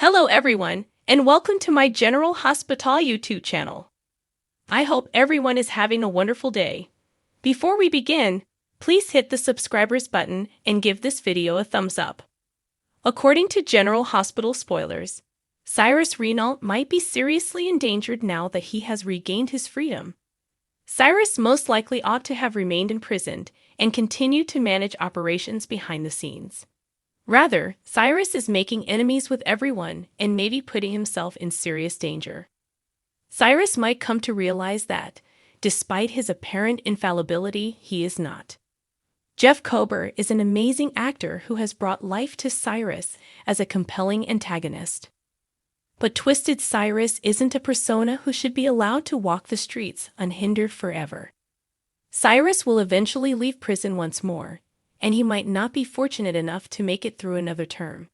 Hello everyone, and welcome to my General Hospital YouTube channel. I hope everyone is having a wonderful day. Before we begin, please hit the subscribers button and give this video a thumbs up. According to General Hospital spoilers, Cyrus Renault might be seriously endangered now that he has regained his freedom. Cyrus most likely ought to have remained imprisoned and continued to manage operations behind the scenes. Rather, Cyrus is making enemies with everyone and maybe putting himself in serious danger. Cyrus might come to realize that, despite his apparent infallibility, he is not. Jeff Kober is an amazing actor who has brought life to Cyrus as a compelling antagonist. But Twisted Cyrus isn't a persona who should be allowed to walk the streets unhindered forever. Cyrus will eventually leave prison once more, and he might not be fortunate enough to make it through another term.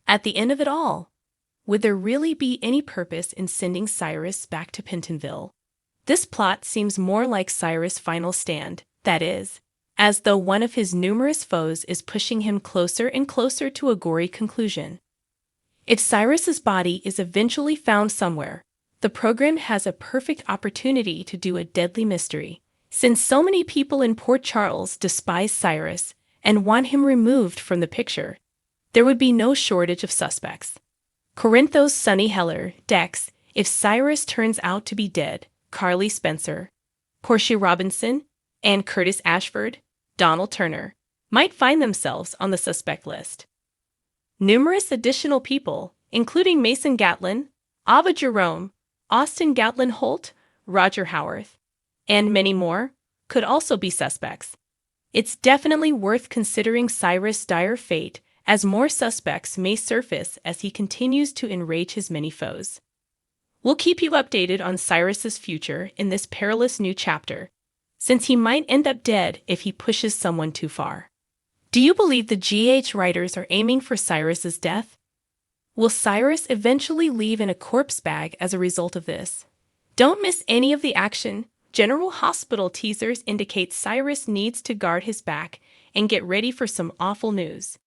At the end of it all, would there really be any purpose in sending Cyrus back to Pentonville? This plot seems more like Cyrus' final stand, that is, as though one of his numerous foes is pushing him closer and closer to a gory conclusion. If Cyrus's body is eventually found somewhere, the program has a perfect opportunity to do a deadly mystery. Since so many people in Port Charles despise Cyrus and want him removed from the picture, there would be no shortage of suspects. Corinthos, Sonny Heller, Dex, if Cyrus turns out to be dead, Carly Spencer, Portia Robinson, and Curtis Ashford, Donald Turner, might find themselves on the suspect list. Numerous additional people, including Mason Gatlin, Ava Jerome, Austin Gatlin Holt, Roger Howarth, and many more, could also be suspects. It's definitely worth considering Cyrus' dire fate, as more suspects may surface as he continues to enrage his many foes. We'll keep you updated on Cyrus's future in this perilous new chapter, since he might end up dead if he pushes someone too far. Do you believe the GH writers are aiming for Cyrus's death? Will Cyrus eventually leave in a corpse bag as a result of this? Don't miss any of the action. General Hospital teasers indicate Cyrus needs to guard his back and get ready for some awful news.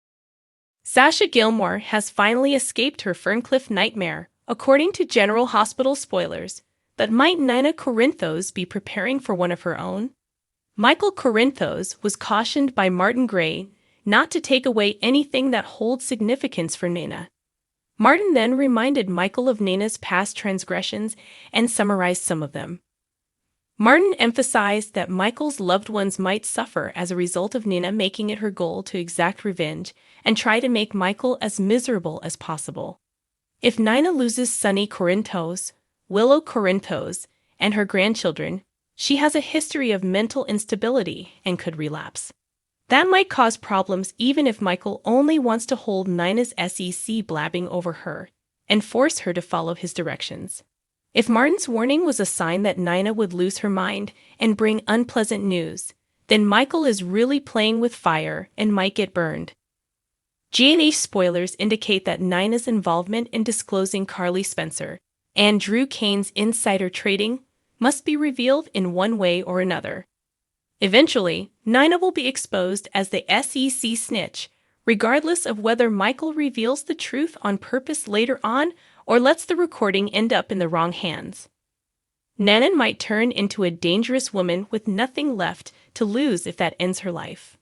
Sasha Gilmore has finally escaped her Ferncliff nightmare, according to General Hospital spoilers. But might Nina Corinthos be preparing for one of her own? Michael Corinthos was cautioned by Martin Gray not to take away anything that holds significance for Nina. Martin then reminded Michael of Nina's past transgressions and summarized some of them. Martin emphasized that Michael's loved ones might suffer as a result of Nina making it her goal to exact revenge and try to make Michael as miserable as possible. If Nina loses Sonny Corinthos, Willow Corinthos, and her grandchildren, she has a history of mental instability and could relapse. That might cause problems even if Michael only wants to hold Nina's SEC blabbing over her and force her to follow his directions. If Martin's warning was a sign that Nina would lose her mind and bring unpleasant news, then Michael is really playing with fire and might get burned. G&H spoilers indicate that Nina's involvement in disclosing Carly Spencer and Drew Kane's insider trading must be revealed in one way or another. Eventually, Nina will be exposed as the SEC snitch, regardless of whether Michael reveals the truth on purpose later on or lets the recording end up in the wrong hands. Nina might turn into a dangerous woman with nothing left to lose if that ends her life.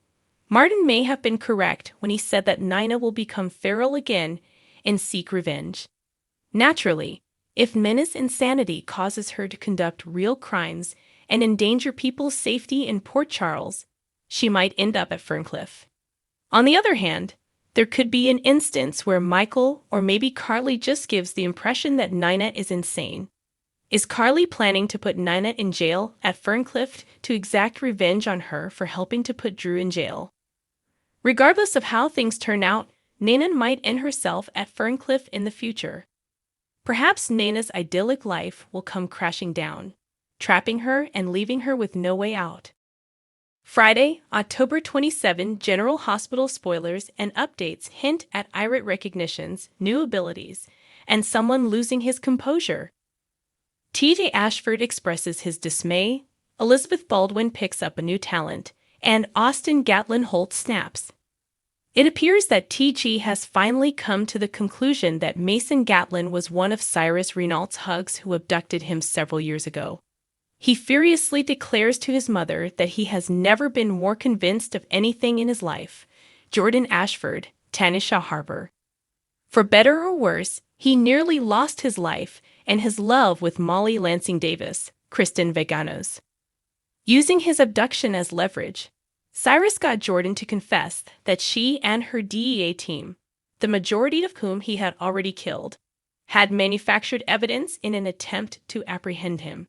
Martin may have been correct when he said that Nina will become feral again and seek revenge. Naturally, if Nina's insanity causes her to conduct real crimes and endanger people's safety in Port Charles, she might end up at Ferncliff. On the other hand, there could be an instance where Michael or maybe Carly just gives the impression that Nina is insane. Is Carly planning to put Nina in jail at Ferncliff to exact revenge on her for helping to put Drew in jail? Regardless of how things turn out, Nina might end herself at Ferncliff in the future. Perhaps Nina's idyllic life will come crashing down, trapping her and leaving her with no way out. Friday, October 27, General Hospital spoilers and updates hint at irate recognitions, new abilities, and someone losing his composure. T.J. Ashford expresses his dismay, Elizabeth Baldwin picks up a new talent, and Austin Gatlin Holt snaps. It appears that TG has finally come to the conclusion that Mason Gatlin was one of Cyrus Renault's hugs who abducted him several years ago. He furiously declares to his mother that he has never been more convinced of anything in his life. Jordan Ashford, Tanisha Harbour. For better or worse, he nearly lost his life and his love with Molly Lansing Davis, Kristen Veganos. Using his abduction as leverage, Cyrus got Jordan to confess that she and her DEA team, the majority of whom he had already killed, had manufactured evidence in an attempt to apprehend him.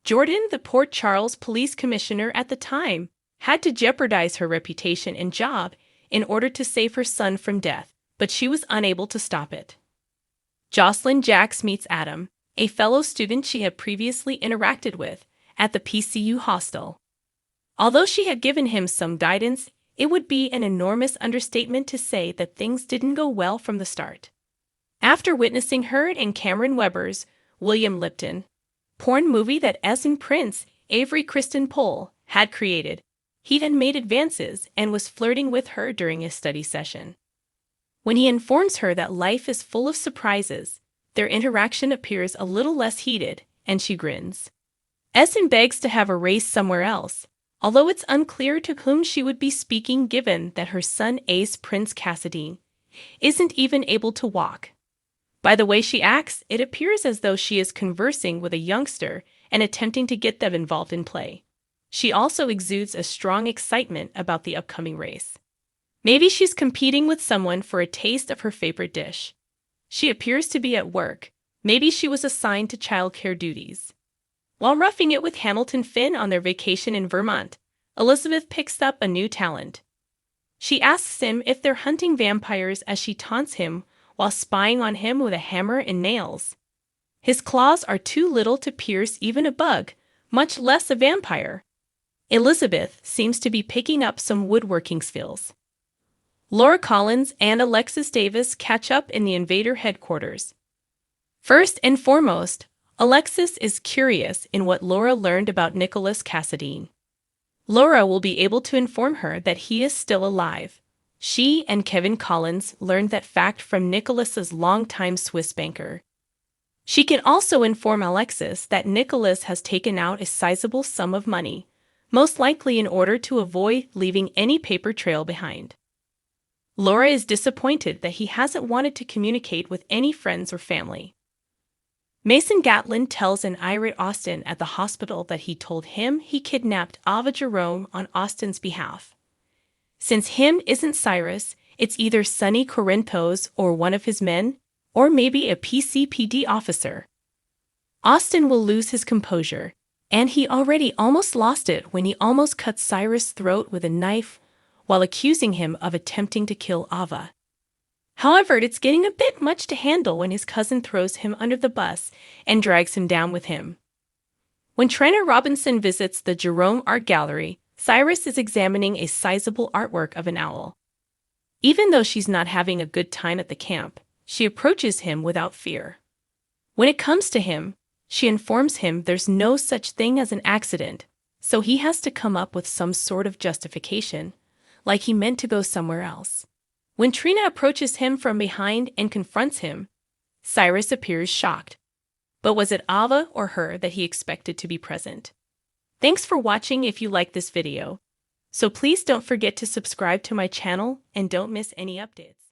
Jordan, the Port Charles police commissioner at the time, had to jeopardize her reputation and job in order to save her son from death, but she was unable to stop it. Jocelyn Jacks meets Adam, a fellow student she had previously interacted with, at the PCU hostel. Although she had given him some guidance, it would be an enormous understatement to say that things didn't go well from the start. After witnessing her in Cameron Webber's William Lipton porn movie that Essen Prince Avery Kristen Pohl had created, he had made advances and was flirting with her during a study session. When he informs her that life is full of surprises, their interaction appears a little less heated, and she grins. Essen begs to have a race somewhere else, although it's unclear to whom she would be speaking given that her son Ace Prince Cassadine isn't even able to walk. By the way she acts, it appears as though she is conversing with a youngster and attempting to get them involved in play. She also exudes a strong excitement about the upcoming race. Maybe she's competing with someone for a taste of her favorite dish. She appears to be at work. Maybe she was assigned to childcare duties. While roughing it with Hamilton Finn on their vacation in Vermont, Elizabeth picks up a new talent. She asks him if they're hunting vampires as she taunts him while spying on him with a hammer and nails. His claws are too little to pierce even a bug, much less a vampire. Elizabeth seems to be picking up some woodworking skills. Laura Collins and Alexis Davis catch up in the Invader headquarters. First and foremost, Alexis is curious in what Laura learned about Nicholas Cassadine. Laura will be able to inform her that he is still alive. She and Kevin Collins learned that fact from Nicholas's longtime Swiss banker. She can also inform Alexis that Nicholas has taken out a sizable sum of money, most likely in order to avoid leaving any paper trail behind. Laura is disappointed that he hasn't wanted to communicate with any friends or family. Mason Gatlin tells an irate Austin at the hospital that he told him he kidnapped Ava Jerome on Austin's behalf. Since him isn't Cyrus, it's either Sonny Corinthos or one of his men, or maybe a PCPD officer. Austin will lose his composure, and he already almost lost it when he almost cut Cyrus' throat with a knife while accusing him of attempting to kill Ava. However, it's getting a bit much to handle when his cousin throws him under the bus and drags him down with him. When Trina Robinson visits the Jerome Art Gallery, Cyrus is examining a sizable artwork of an owl. Even though she's not having a good time at the camp, she approaches him without fear. When it comes to him, she informs him there's no such thing as an accident, so he has to come up with some sort of justification, like he meant to go somewhere else. When Trina approaches him from behind and confronts him, Cyrus appears shocked. But was it Ava or her that he expected to be present? Thanks for watching if you like this video. So please don't forget to subscribe to my channel and don't miss any updates.